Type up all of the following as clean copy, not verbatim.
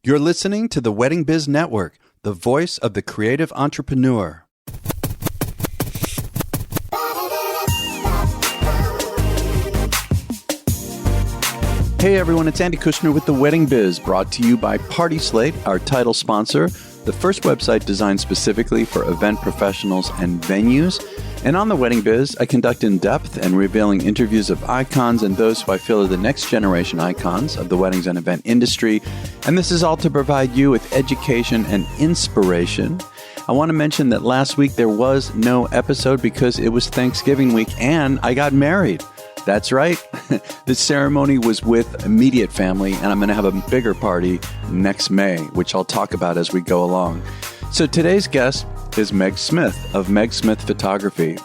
You're listening to the Wedding Biz Network, the voice of the creative entrepreneur. Hey everyone, it's Andy Kushner with The Wedding Biz, brought to you by Party Slate, our title sponsor, the first website designed specifically for event professionals and venues. And on The Wedding Biz, I conduct in-depth and revealing interviews of icons and those who I feel are the next generation icons of the weddings and event industry. And this is all to provide you with education and inspiration. I want to mention that last week there was no episode because it was Thanksgiving week and I got married. That's right. The ceremony was with immediate family, and I'm going to have a bigger party next May, which I'll talk about as we go along. So today's guest is Meg Smith of Meg Smith Photography.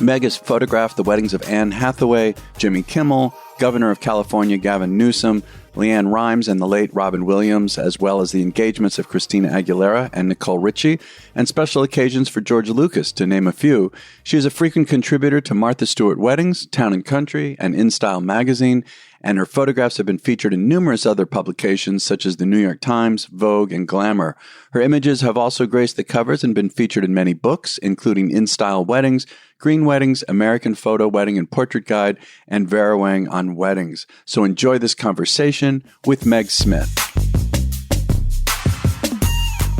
Meg has photographed the weddings of Anne Hathaway, Jimmy Kimmel, Governor of California Gavin Newsom, LeAnn Rimes and the late Robin Williams, as well as the engagements of Christina Aguilera and Nicole Richie, and special occasions for George Lucas, to name a few. She is a frequent contributor to Martha Stewart Weddings, Town & Country, and InStyle Magazine, and her photographs have been featured in numerous other publications such as the New York Times, Vogue, and Glamour. Her images have also graced the covers and been featured in many books, including InStyle Weddings, Green Weddings, American Photo Wedding and Portrait Guide, and Vera Wang on Weddings. So enjoy this conversation with Meg Smith.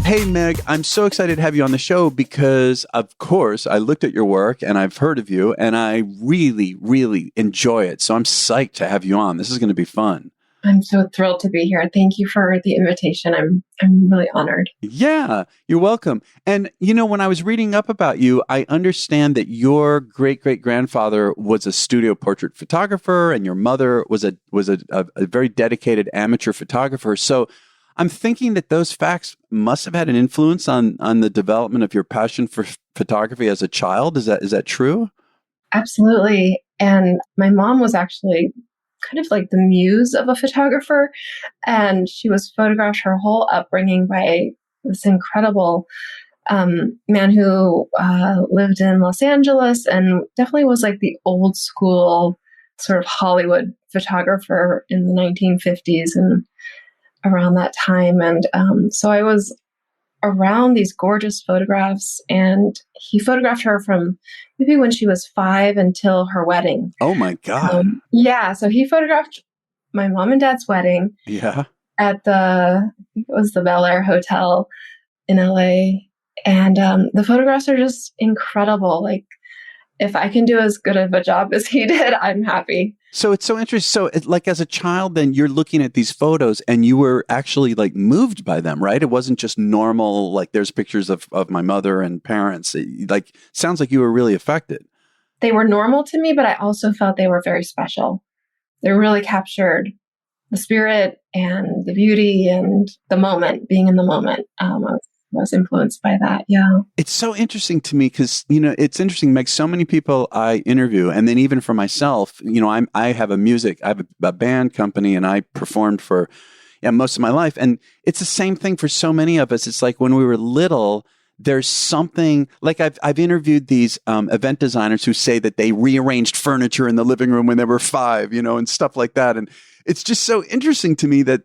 Hey, Meg, I'm so excited to have you on the show because, of course, I looked at your work and I've heard of you and I really, really enjoy it. So I'm psyched to have you on. This is going to be fun. I'm so thrilled to be here. Thank you for the invitation. I'm really honored. Yeah, you're welcome. And, you know, when I was reading up about you, I understand that your great-great-grandfather was a studio portrait photographer and your mother was a very dedicated amateur photographer. So I'm thinking that those facts must have had an influence on the development of your passion for photography as a child. Is that true? Absolutely. And my mom was actually kind of like the muse of a photographer. And she was photographed her whole upbringing by this incredible man who lived in Los Angeles and definitely was like the old school sort of Hollywood photographer in the 1950s and around that time. And so I was around these gorgeous photographs, and he photographed her from maybe when she was 5 until her wedding. Oh my God. Yeah. So he photographed my mom and dad's wedding. Yeah. At I think it was the Bel Air Hotel in LA. And the photographs are just incredible. Like, if I can do as good of a job as he did, I'm happy. So it's so interesting. So like as a child, then you're looking at these photos and you were actually like moved by them, right? It wasn't just normal, like there's pictures of my mother and parents. Like, sounds like you were really affected. They were normal to me, but I also felt they were very special. They really captured the spirit and the beauty and the moment, being in the moment. I was influenced by that. Yeah. It's so interesting to me because, you know, it's interesting, Meg, so many people I interview, and then even for myself, you know, I have a band company and I performed for most of my life. And it's the same thing for so many of us. It's like when we were little, there's something like I've interviewed these event designers who say that they rearranged furniture in the living room when they were 5, you know, and stuff like that. And it's just so interesting to me that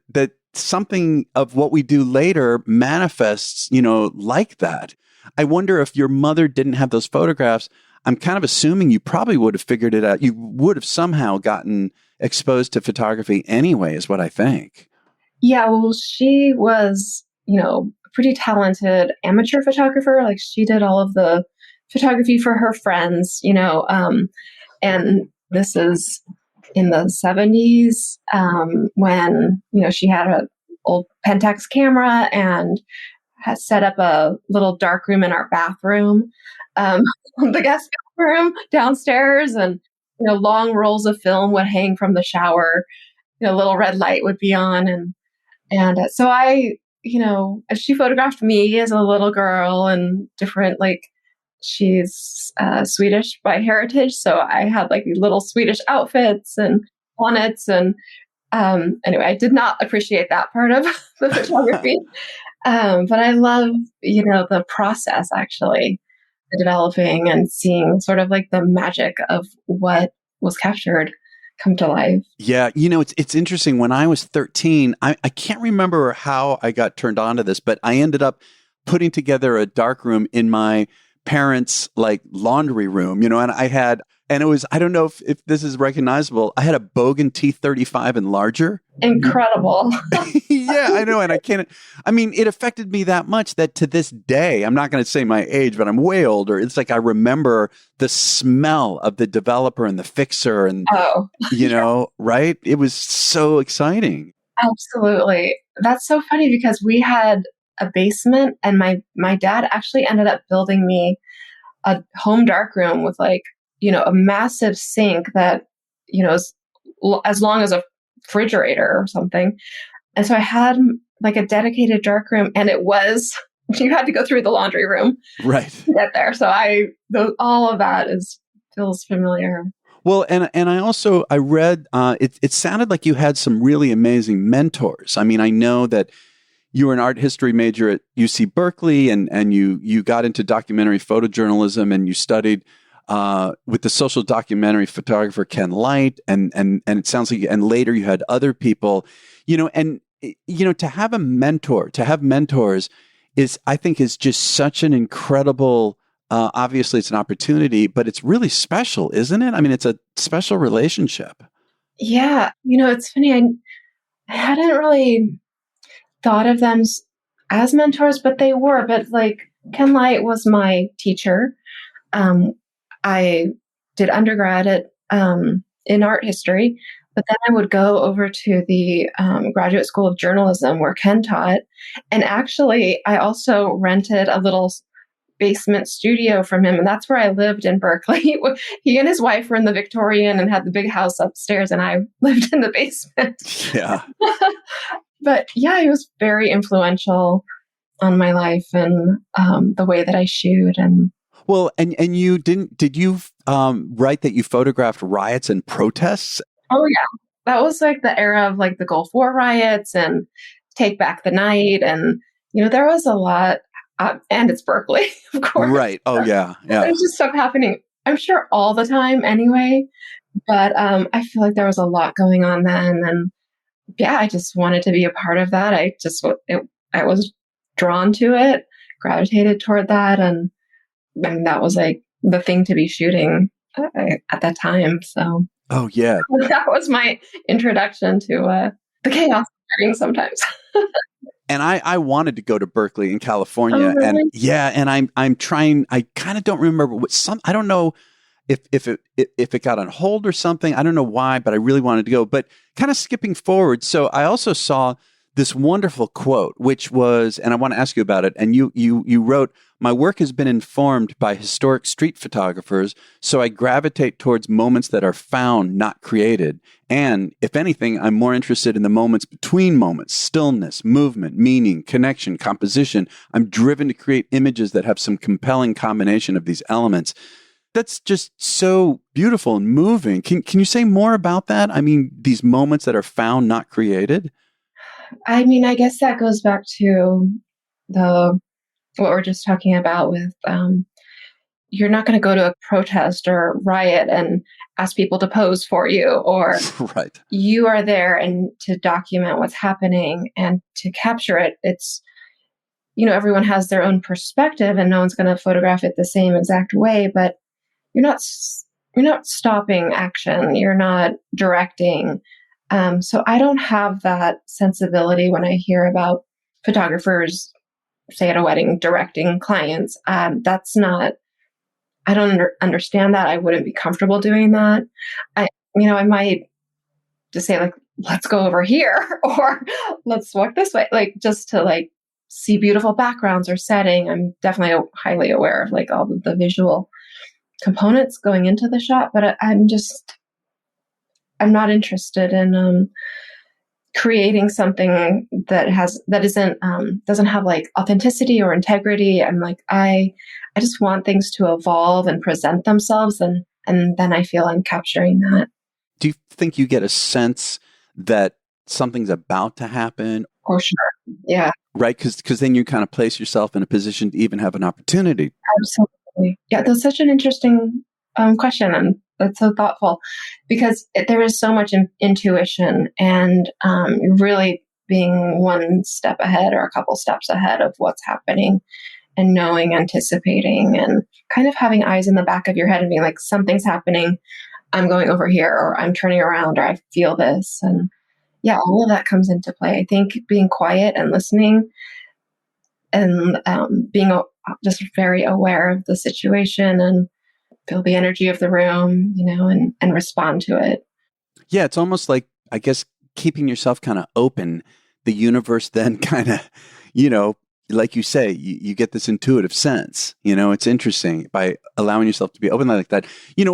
something of what we do later manifests, you know, like that. I wonder if your mother didn't have those photographs. I'm kind of assuming you probably would have figured it out. You would have somehow gotten exposed to photography anyway, is what I think. Yeah, well, she was, you know, a pretty talented amateur photographer. Like, she did all of the photography for her friends, you know, and this is in the 70s, when, you know, she had an old Pentax camera and had set up a little darkroom in our bathroom, the guest bathroom downstairs, and, you know, long rolls of film would hang from the shower. You know, little red light would be on, and so I, you know, she photographed me as a little girl and different, like, she's Swedish by heritage, so I had like these little Swedish outfits and bonnets, and anyway, I did not appreciate that part of the photography, but I love, you know, the process, actually, the developing and seeing sort of like the magic of what was captured come to life. Yeah, it's interesting. When I was 13, I can't remember how I got turned on to this, but I ended up putting together a darkroom in my parents' like laundry room, and it was, I don't know if this is recognizable. I had a Bogan T35 and larger. Incredible. Yeah, I know. And it affected me that much that to this day, I'm not going to say my age, but I'm way older. It's like I remember the smell of the developer and the fixer and, right? It was so exciting. Absolutely. That's so funny because we had a basement and my dad actually ended up building me a home darkroom with like, a massive sink that, is as long as a refrigerator or something. And so I had like a dedicated darkroom, and it was, you had to go through the laundry room right to get there. So all of that feels familiar. Well, and I read, it sounded like you had some really amazing mentors. I mean, I know that you were an art history major at UC Berkeley, and you got into documentary photojournalism, and you studied with the social documentary photographer Ken Light, and it sounds like, and later you had other people, to have a mentor, to have mentors I think is just such an incredible, obviously it's an opportunity, but it's really special, isn't it? I mean, it's a special relationship. Yeah. It's funny. I hadn't really thought of them as mentors, but they were. But like Ken Light was my teacher. I did undergrad in art history, but then I would go over to the Graduate School of Journalism where Ken taught. And actually, I also rented a little basement studio from him. And that's where I lived in Berkeley. He and his wife were in the Victorian and had the big house upstairs, and I lived in the basement. Yeah. But yeah, he was very influential on my life and the way that I shoot. And well, and did you write that you photographed riots and protests? Oh yeah, that was like the era of like the Gulf War riots and Take Back the Night, and there was a lot. And it's Berkeley, of course. Right. Oh yeah, yeah. There's just stuff happening, I'm sure, all the time anyway. But I feel like there was a lot going on then, and yeah, I just wanted to be a part of that. I was drawn to it, gravitated toward that, and that was like the thing to be shooting at that time. So, oh yeah, that was my introduction to the chaos of shooting sometimes. And I wanted to go to Berkeley in California, oh, really? And yeah, and I'm trying. I kind of don't remember I don't know if it got on hold or something. I don't know why, but I really wanted to go. But kind of skipping forward, so I also saw this wonderful quote, which was, and I want to ask you about it. And you wrote, "My work has been informed by historic street photographers, so I gravitate towards moments that are found, not created. And if anything, I'm more interested in the moments between moments, stillness, movement, meaning, connection, composition. I'm driven to create images that have some compelling combination of these elements." That's just so beautiful and moving. Can you say more about that? I mean, these moments that are found, not created? I mean, I guess that goes back to what we're just talking about with you're not going to go to a protest or riot and ask people to pose for you, or right. You are there and to document what's happening and to capture it. It's, everyone has their own perspective and no one's going to photograph it the same exact way, but you're not stopping action. You're not directing. So I don't have that sensibility when I hear about photographers, say at a wedding, directing clients. That's not, I don't understand that. I wouldn't be comfortable doing that. I might just say like, let's go over here or let's walk this way, like just to like see beautiful backgrounds or setting. I'm definitely highly aware of like all the visual components going into the shot, but I'm not interested in creating something that doesn't have like authenticity or integrity. I'm like, I just want things to evolve and present themselves, and then I feel I'm capturing that. Do you think you get a sense that something's about to happen? Oh, sure. Yeah. Right? Because then you kind of place yourself in a position to even have an opportunity. Absolutely. Yeah, that's such an interesting question. And That's so thoughtful, because there is so much intuition, and really being one step ahead or a couple steps ahead of what's happening, and knowing, anticipating, and kind of having eyes in the back of your head and being like, something's happening. I'm going over here, or I'm turning around, or I feel this. And yeah, all of that comes into play. I think being quiet and listening, and being just very aware of the situation, and feel the energy of the room, and respond to it. Yeah, it's almost like, I guess, keeping yourself kind of open. The universe then kind of, like you say, you get this intuitive sense. It's interesting by allowing yourself to be open like that.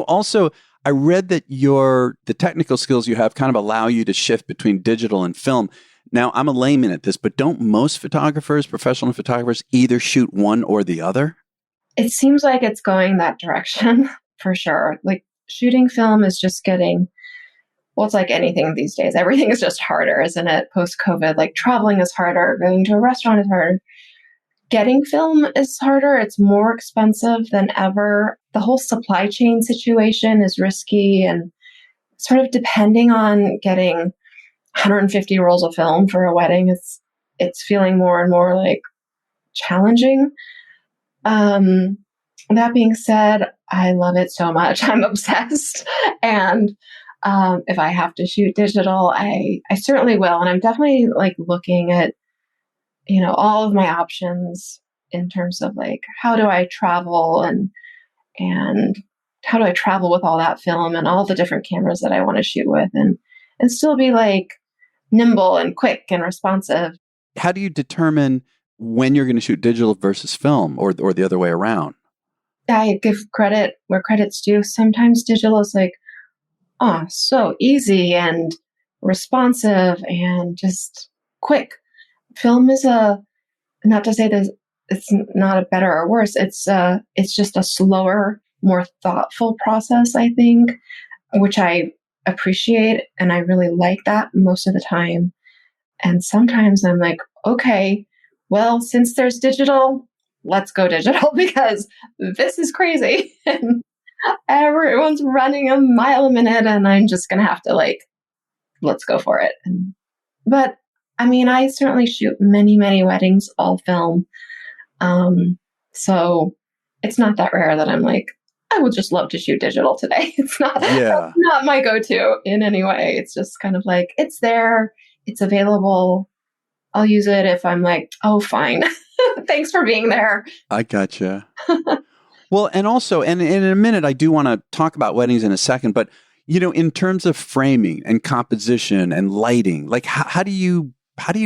Also, I read that the technical skills you have kind of allow you to shift between digital and film. Now, I'm a layman at this, but don't most photographers, professional photographers, either shoot one or the other? It seems like it's going that direction for sure. Like, shooting film is just getting, well, it's like anything these days. Everything is just harder, isn't it? Post-COVID, like traveling is harder, going to a restaurant is harder. Getting film is harder. It's more expensive than ever. The whole supply chain situation is risky, and sort of depending on getting 150 rolls of film for a wedding, it's feeling more and more like challenging. That being said, I love it so much. I'm obsessed. And if I have to shoot digital, I certainly will. And I'm definitely like looking at, all of my options in terms of like, how do I travel, and how do I travel with all that film and all the different cameras that I want to shoot with, and still be like nimble and quick and responsive. How do you determine when you're going to shoot digital versus film, or the other way around? I give credit where credit's due. Sometimes digital is like, so easy and responsive and just quick. Film is not to say that it's not a better or worse. It's just a slower, more thoughtful process, I think, which I appreciate. And I really like that most of the time. And sometimes I'm like, okay, well, since there's digital, let's go digital, because this is crazy. And everyone's running a mile a minute, and I'm just going to have to let's go for it. But I mean, I certainly shoot many, many weddings, all film. So it's not that rare that I'm like, I would just love to shoot digital today. It's not, not my go-to in any way. It's just kind of like, it's there, it's available. I'll use it if I'm like, oh, fine. Thanks for being there. I gotcha. Well, and also, and in a minute, I do want to talk about weddings in a second, but, in terms of framing and composition and lighting, like how do you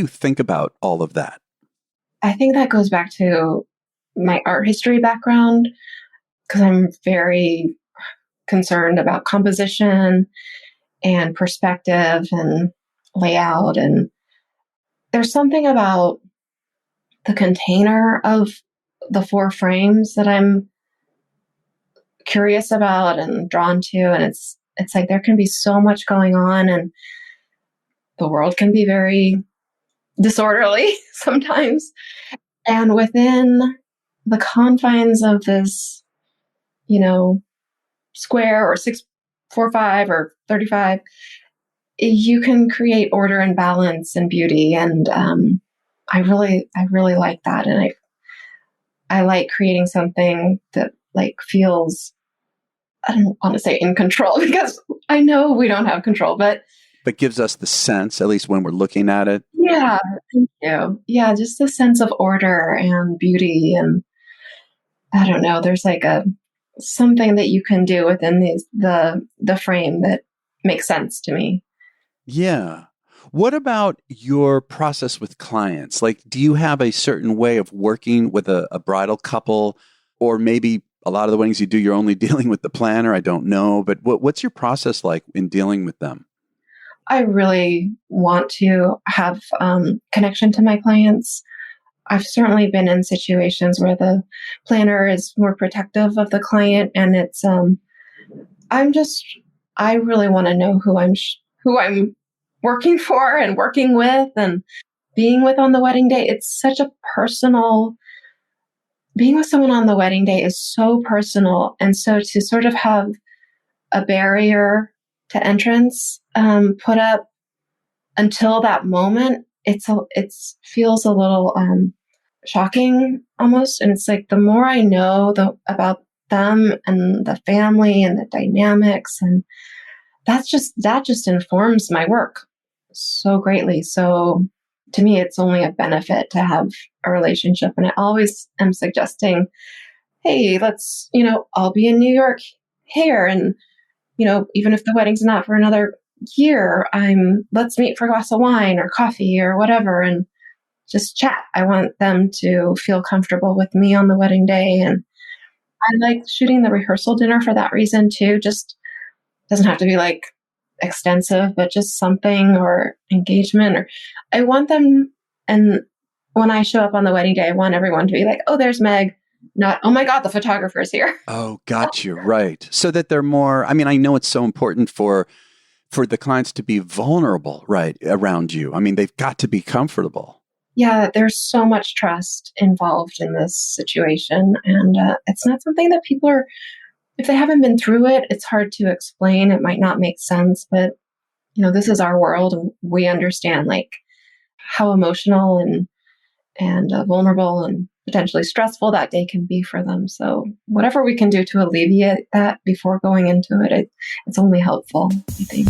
think about all of that? I think that goes back to my art history background, because I'm very concerned about composition and perspective and layout. And there's something about the container of the four frames that I'm curious about and drawn to. And it's like there can be so much going on, and the world can be very disorderly sometimes. And within the confines of this, square or 645 or 35, you can create order and balance and beauty. And I really like that. And I like creating something that feels, I don't want to say in control, because I know we don't have control, but gives us the sense, at least when we're looking at it. Yeah, thank you. Yeah, just the sense of order and beauty. And I don't know, there's something that you can do within the frame that makes sense to me. Yeah. What about your process with clients? Like, do you have a certain way of working with a bridal couple, or maybe a lot of the weddings you do, you're only dealing with the planner? I don't know, but what's your process like in dealing with them? I really want to have connection to my clients. I've certainly been in situations where the planner is more protective of the client, and it's I really want to know who I'm working for and working with and being with on the wedding day. It's such a personal. Being with someone on the wedding day is so personal, and so to sort of have a barrier to entrance put up until that moment. It feels a little shocking almost. And it's like, the more I know about them and the family and the dynamics, and that just informs my work so greatly. So to me, it's only a benefit to have a relationship. And I always am suggesting, hey, let's, I'll be in New York here. And, even if the wedding's not for another year, let's meet for a glass of wine or coffee or whatever and just chat. I want them to feel comfortable with me on the wedding day. And I like shooting the rehearsal dinner for that reason too. Just doesn't have to be like extensive, but just something, or engagement, or I want them. And when I show up on the wedding day, I want everyone to be like, oh, there's Meg. Not, oh my God, the photographer's here. Oh, got you. Right. So that they're more, I know it's so important for the clients to be vulnerable, right, around you. They've got to be comfortable. Yeah, there's so much trust involved in this situation. And it's not something that people are, if they haven't been through it, it's hard to explain. It might not make sense, but, this is our world. And we understand like how emotional and vulnerable and potentially stressful that day can be for them. So whatever we can do to alleviate that before going into it, it's only helpful, I think.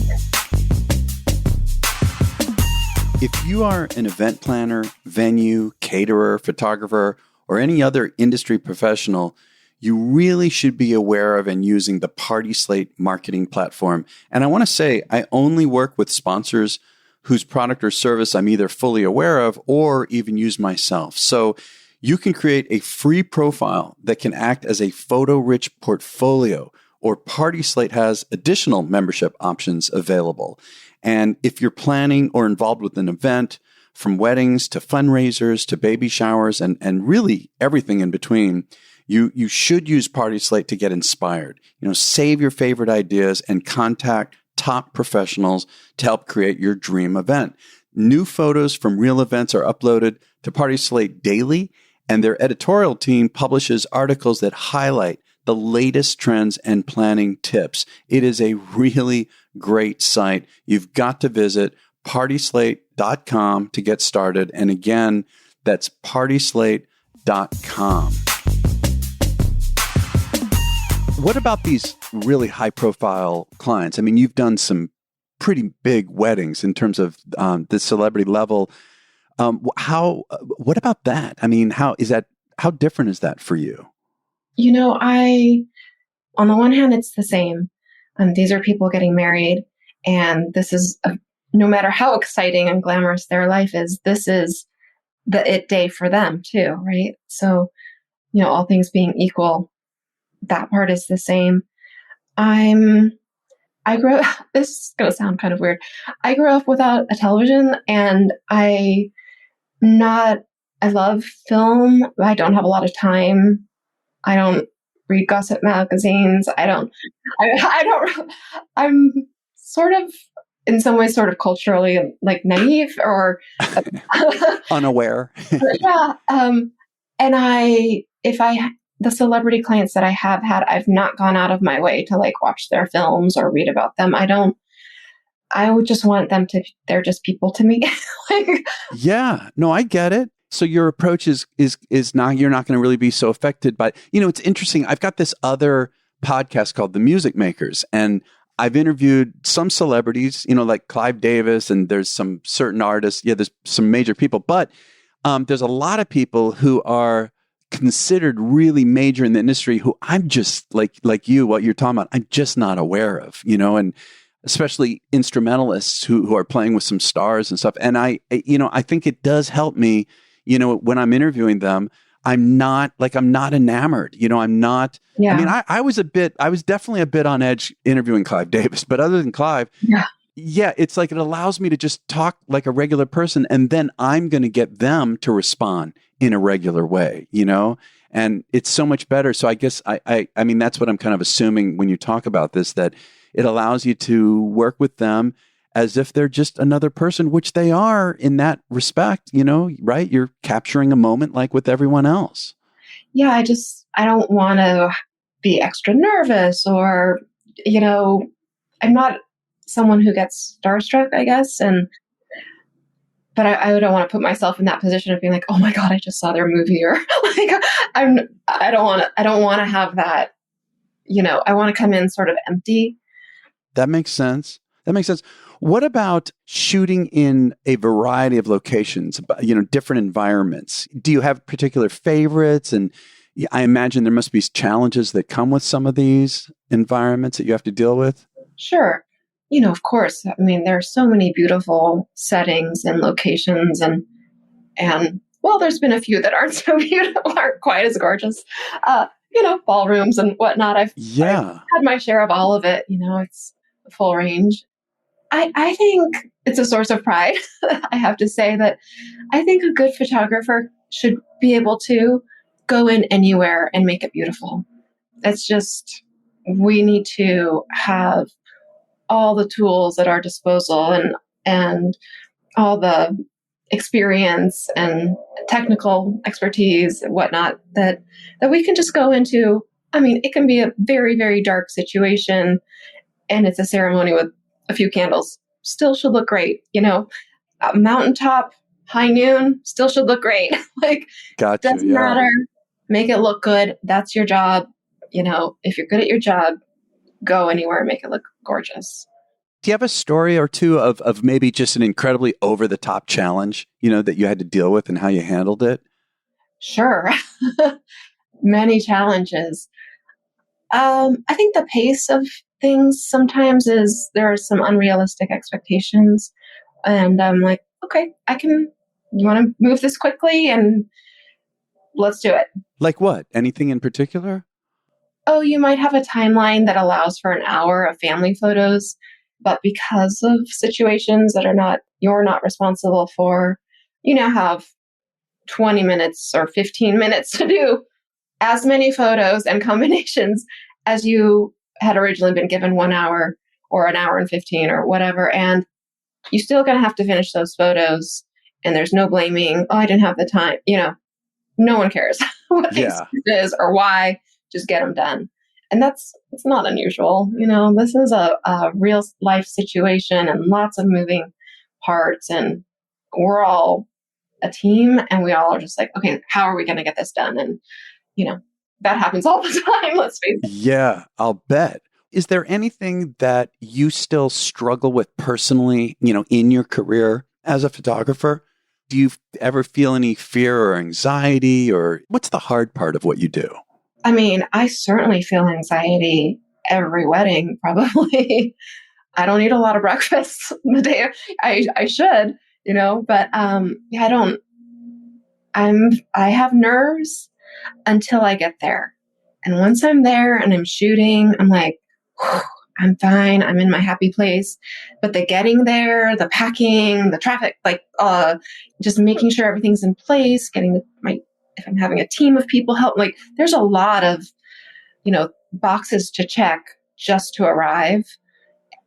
If you are an event planner, venue, caterer, photographer, or any other industry professional, you really should be aware of and using the Party Slate marketing platform. And I want to say, I only work with sponsors whose product or service I'm either fully aware of or even use myself. So you can create a free profile that can act as a photo-rich portfolio, or Party Slate has additional membership options available. And if you're planning or involved with an event, from weddings to fundraisers to baby showers and really everything in between, you should use Party Slate to get inspired. Save your favorite ideas and contact top professionals to help create your dream event. New photos from real events are uploaded to Party Slate daily, and their editorial team publishes articles that highlight the latest trends and planning tips. It is a really great site. You've got to visit partyslate.com to get started. And again, that's partyslate.com. What about these really high-profile clients? You've done some pretty big weddings in terms of the celebrity level. What about that? How different is that for you? On the one hand, it's the same. These are people getting married, and this is, no matter how exciting and glamorous their life is, this is the it day for them too, right? So, all things being equal, that part is the same. This is going to sound kind of weird. I grew up without a television, and I love film. I don't have a lot of time. I don't read gossip magazines. I'm sort of, in some ways, sort of culturally like naive or unaware. Yeah. The celebrity clients that I have had, I've not gone out of my way to like watch their films or read about them. I would just want them to, they're just people to me. Yeah, no, I get it. So your approach is not, you're not going to really be so affected by, it's interesting. I've got this other podcast called The Music Makers, and I've interviewed some celebrities, like Clive Davis, and there's some certain artists. Yeah, there's some major people, but there's a lot of people who are considered really major in the industry who I'm just like you, what you're talking about, I'm just not aware of, and especially instrumentalists who are playing with some stars and stuff. And I think it does help me, when I'm interviewing them, I'm not enamored, I'm not, yeah. I was definitely a bit on edge interviewing Clive Davis, but other than Clive, yeah, it's like it allows me to just talk like a regular person, and then I'm going to get them to respond in a regular way, and it's so much better. So I guess I mean, that's what I'm kind of assuming when you talk about this, that it allows you to work with them as if they're just another person, which they are in that respect, right? You're capturing a moment like with everyone else. Yeah, I don't want to be extra nervous or you know, I'm not someone who gets starstruck, I guess. But I don't want to put myself in that position of being like, oh my God, I just saw their movie, or like, I don't want to have that, I want to come in sort of empty. That makes sense. That makes sense. What about shooting in a variety of locations, different environments? Do you have particular favorites? And I imagine there must be challenges that come with some of these environments that you have to deal with. Sure. Of course. I mean, there are so many beautiful settings and locations, and well, there's been a few that aren't so beautiful, aren't quite as gorgeous. Ballrooms and whatnot. I've had my share of all of it. It's a full range. I think it's a source of pride. I have to say that I think a good photographer should be able to go in anywhere and make it beautiful. It's just, we need to have all the tools at our disposal and all the experience and technical expertise and whatnot that we can just go into. I mean, it can be a very, very dark situation and it's a ceremony with a few candles. Still should look great. A mountaintop, high noon, still should look great. Doesn't matter. Make it look good. That's your job. If you're good at your job, go anywhere and make it look gorgeous. Do you have a story or two of maybe just an incredibly over-the-top challenge, that you had to deal with and how you handled it? Sure. Many challenges. I think the pace of things sometimes is there are some unrealistic expectations. And I'm like, okay, you want to move this quickly and let's do it. Like what? Anything in particular? Oh, you might have a timeline that allows for an hour of family photos, but because of situations that you're not responsible for, you now have 20 minutes or 15 minutes to do as many photos and combinations as you had originally been given 1 hour or an hour and 15 or whatever. And you're still going to have to finish those photos. And there's no blaming. Oh, I didn't have the time. No one cares what the excuse is or why. Just get them done. And it's not unusual. This is a real life situation and lots of moving parts. And we're all a team and we all are just like, okay, how are we going to get this done? And, that happens all the time. Let's face it. Yeah, I'll bet. Is there anything that you still struggle with personally, in your career as a photographer? Do you ever feel any fear or anxiety, or what's the hard part of what you do? I mean, I certainly feel anxiety every wedding, probably. I don't eat a lot of breakfast the day I should, but I don't. I have nerves until I get there. And once I'm there and I'm shooting, I'm like, I'm fine. I'm in my happy place. But the getting there, the packing, the traffic, just making sure everything's in place, if I'm having a team of people help, there's a lot of, boxes to check just to arrive.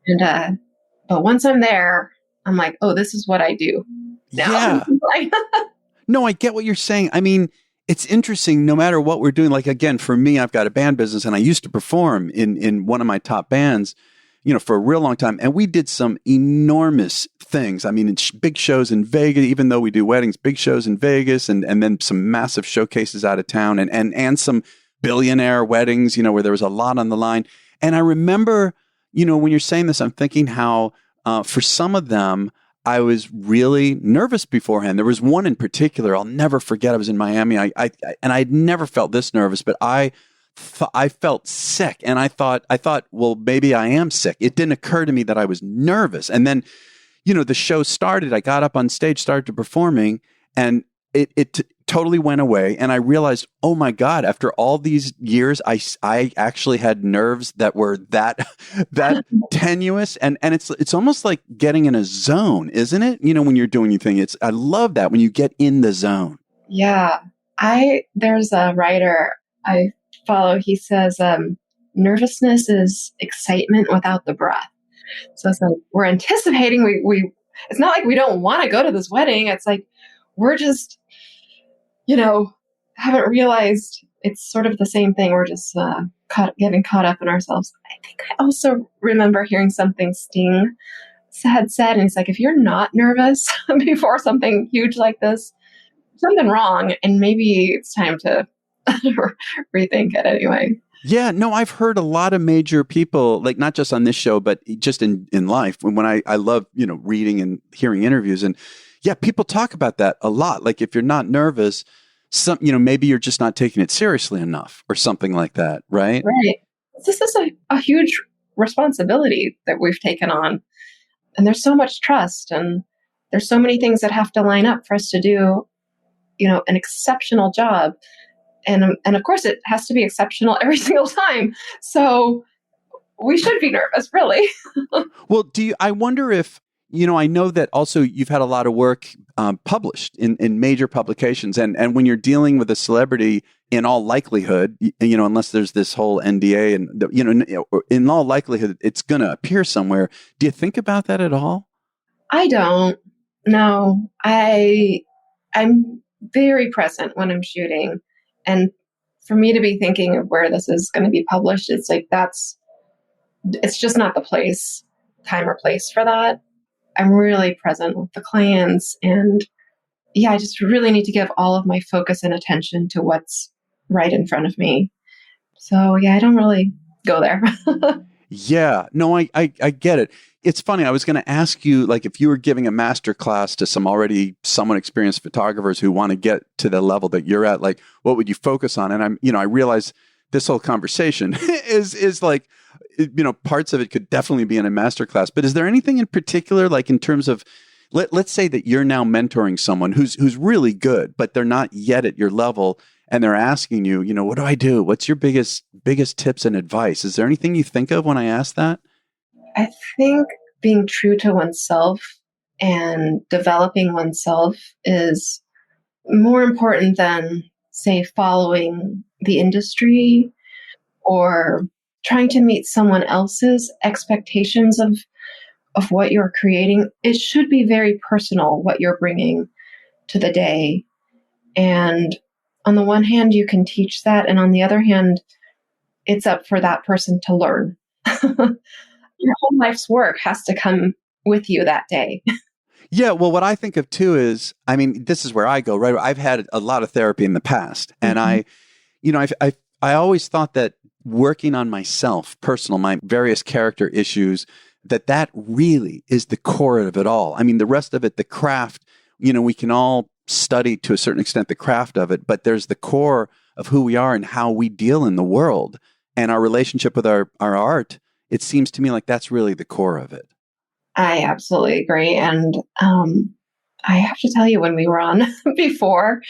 And, but once I'm there, I'm like, oh, this is what I do now. Yeah. No, I get what you're saying. I mean, it's interesting, no matter what we're doing. Like, again, for me, I've got a band business and I used to perform in one of my top bands, for a real long time. And we did some enormous things. I mean, in big shows in Vegas, even though we do weddings, big shows in Vegas and then some massive showcases out of town and some billionaire weddings, where there was a lot on the line. And I remember, when you're saying this, I'm thinking how for some of them, I was really nervous beforehand. There was one in particular I'll never forget. I was in Miami. And I'd never felt this nervous, but I felt sick, and I thought, well, maybe I am sick. It didn't occur to me that I was nervous. And then, the show started. I got up on stage, started performing, and it totally went away. And I realized, oh my God, after all these years, I actually had nerves that were that tenuous. And it's almost like getting in a zone, isn't it? When you're doing your thing, I love that when you get in the zone. Yeah. There's a writer I follow. He says, nervousness is excitement without the breath. So it's like, we're anticipating, it's not like we don't want to go to this wedding. It's like, we're just, haven't realized it's sort of the same thing. We're just getting caught up in ourselves. I think I also remember hearing something Sting had said, and he's like, if you're not nervous before something huge like this, something wrong, and maybe it's time to rethink it anyway. Yeah, no, I've heard a lot of major people, like not just on this show, but just in life. When I love, reading and hearing interviews, and yeah, people talk about that a lot. Like if you're not nervous, maybe you're just not taking it seriously enough or something like that, right? Right. This is a huge responsibility that we've taken on. And there's so much trust, and there's so many things that have to line up for us to do, an exceptional job. And of course it has to be exceptional every single time. So we should be nervous, really. Well, I wonder if, I know that also you've had a lot of work published in major publications. And when you're dealing with a celebrity, in all likelihood, unless there's this whole NDA and, in all likelihood, it's going to appear somewhere. Do you think about that at all? I don't. No, I'm very present when I'm shooting. And for me to be thinking of where this is going to be published, it's like, it's just not the time or place for that. I'm really present with the clients, and I just really need to give all of my focus and attention to what's right in front of me. So I don't really go there. Yeah, no, I get it. It's funny. I was going to ask you, like, if you were giving a master class to somewhat experienced photographers who want to get to the level that you're at, like, what would you focus on? And I realize this whole conversation is like, parts of it could definitely be in a master class. But is there anything in particular, like in terms of, let's say that you're now mentoring someone who's really good, but they're not yet at your level, and they're asking you, what do I do? What's your biggest tips and advice? Is there anything you think of when I ask that? I think being true to oneself and developing oneself is more important than, say, following the industry or trying to meet someone else's expectations of what you're creating. It should be very personal, what you're bringing to the day. And on the one hand, you can teach that. And on the other hand, it's up for that person to learn. Your whole life's work has to come with you that day. Yeah. Well, what I think of too is, this is where I go, right? I've had a lot of therapy in the past, and I always thought that working on myself, my various character issues, that really is the core of it all. The rest of it, the craft, we can all study to a certain extent the craft of it, but there's the core of who we are and how we deal in the world and our relationship with our art. It seems to me like that's really the core of it. I absolutely agree. And I have to tell you, when we were on before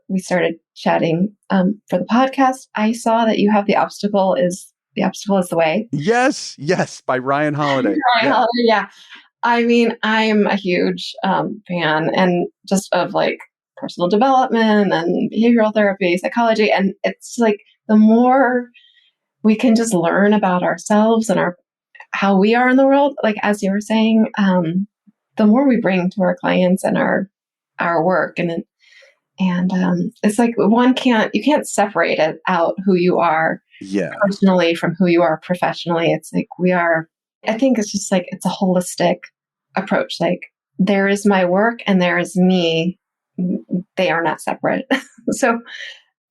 we started chatting for the podcast, I saw that you have The Obstacle is the Way. Yes, by Ryan Holiday. Holiday, yeah. I'm a huge fan, and just of like personal development and behavioral therapy, psychology. And it's like, the more we can just learn about ourselves and how we are in the world, like as you were saying, the more we bring to our clients and our work. And it's like you can't separate it out who you are personally from who you are professionally. It's like I think it's just like, it's a holistic approach. Like, there is my work and there is me. They are not separate. So.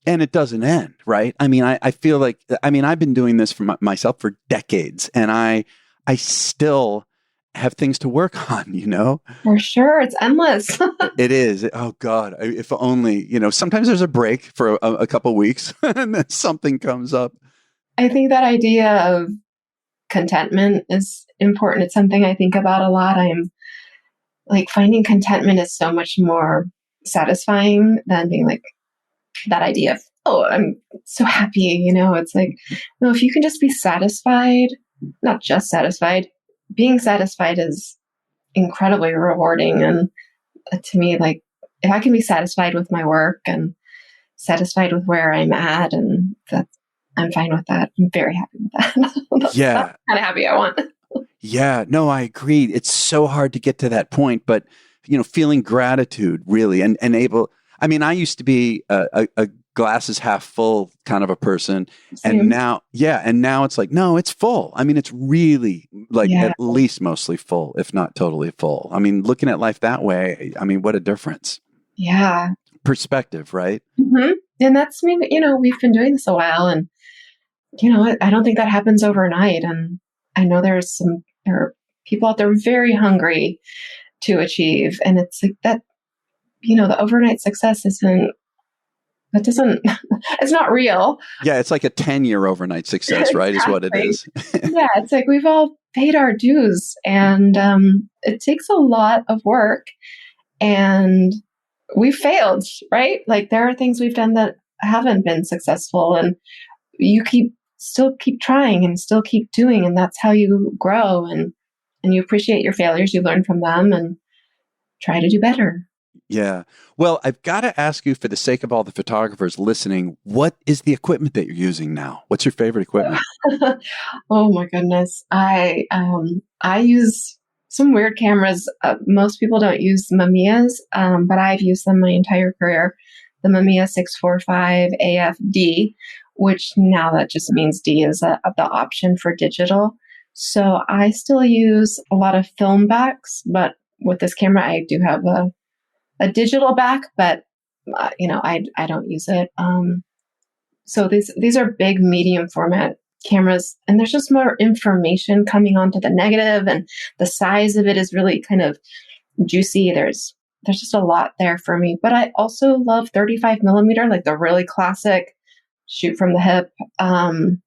And it doesn't end, right? I feel like, I've been doing this for myself for decades, and I still have things to work on, For sure. It's endless. It is. Oh God. If only, sometimes there's a break for a couple of weeks and then something comes up. I think that idea of contentment is important. It's something I think about a lot. I'm like, finding contentment is so much more satisfying than being like, that idea of, oh, I'm so happy, it's like, no, if you can just be satisfied, not just satisfied, being satisfied is incredibly rewarding. And to me, like, if I can be satisfied with my work and satisfied with where I'm at, and I'm fine with that. I'm very happy with that. That's kind of happy I want. Yeah, no, I agree. It's so hard to get to that point, but feeling gratitude really and able. I used to be a glass is half full kind of a person. Same. And now it's like, no, it's full. I mean, it's really like at least mostly full, if not totally full. I mean, looking at life that way, I mean, what a difference. Yeah. Perspective, right? Mm-hmm. And that's, we've been doing this a while, and, I don't think that happens overnight. And I know there are people out there very hungry to achieve. And it's like that, the overnight success it's not real. Yeah. It's like a 10-year overnight success, right? Exactly. Is what it is. Yeah. It's like we've all paid our dues, and it takes a lot of work, and we failed, right? Like there are things we've done that haven't been successful, and you still keep trying and still keep doing. And that's how you grow, and you appreciate your failures, you learn from them and try to do better. Yeah. Well, I've got to ask you, for the sake of all the photographers listening, what is the equipment that you're using now? What's your favorite equipment? Oh my goodness. I use some weird cameras. Most people don't use Mamiyas, but I've used them my entire career. The Mamiya 645 AFD, which now that just means D is the option for digital. So I still use a lot of film backs, but with this camera, I do have a digital back, but I don't use it. So these are big medium format cameras, and there's just more information coming onto the negative, and the size of it is really kind of juicy. There's just a lot there for me. But I also love 35 millimeter, like the really classic shoot from the hip, run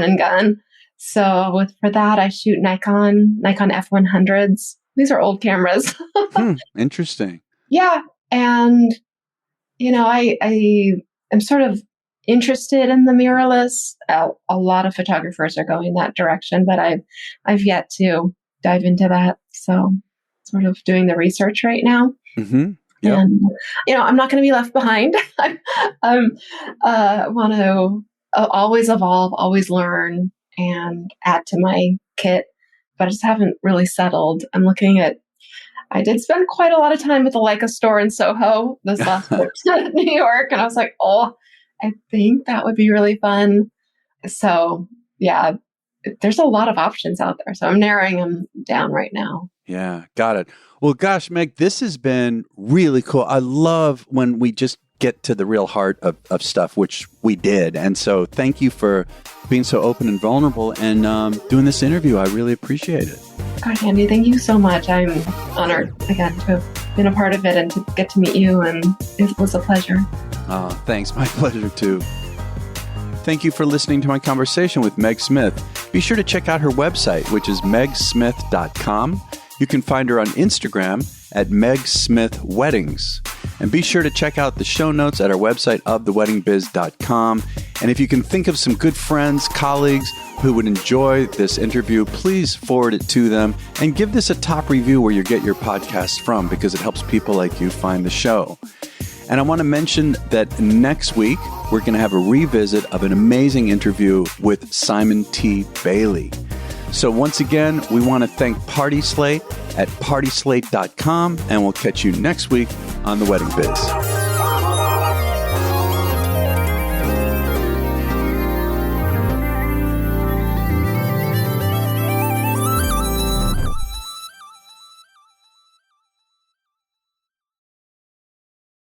and gun. So for that, I shoot Nikon F100s. These are old cameras. Interesting. Yeah. And, I am sort of interested in the mirrorless. A lot of photographers are going that direction, but I've yet to dive into that. So sort of doing the research right now. Mm-hmm. Yep. And, I'm not going to be left behind. I want to always evolve, always learn, and add to my kit, but I just haven't really settled. I did spend quite a lot of time at the Leica store in Soho this last trip to New York, and I was like, I think that would be really fun. So yeah, there's a lot of options out there. So I'm narrowing them down right now. Yeah, got it. Well, gosh, Meg, this has been really cool. I love when we just get to the real heart of stuff, which we did. And so thank you for being so open and vulnerable and doing this interview. I really appreciate it. God, Andy, thank you so much. I'm honored, again, to have been a part of it and to get to meet you. And it was a pleasure. Thanks. My pleasure, too. Thank you for listening to my conversation with Meg Smith. Be sure to check out her website, which is megsmith.com. You can find her on Instagram at Meg Smith Weddings. And be sure to check out the show notes at our website, oftheweddingbiz.com. And if you can think of some good friends, colleagues who would enjoy this interview, please forward it to them and give this a top review where you get your podcast from, because it helps people like you find the show. And I want to mention that next week, we're going to have a revisit of an amazing interview with Simon T. Bailey. So once again, we want to thank Party Slate at partyslate.com, and we'll catch you next week on The Wedding Biz.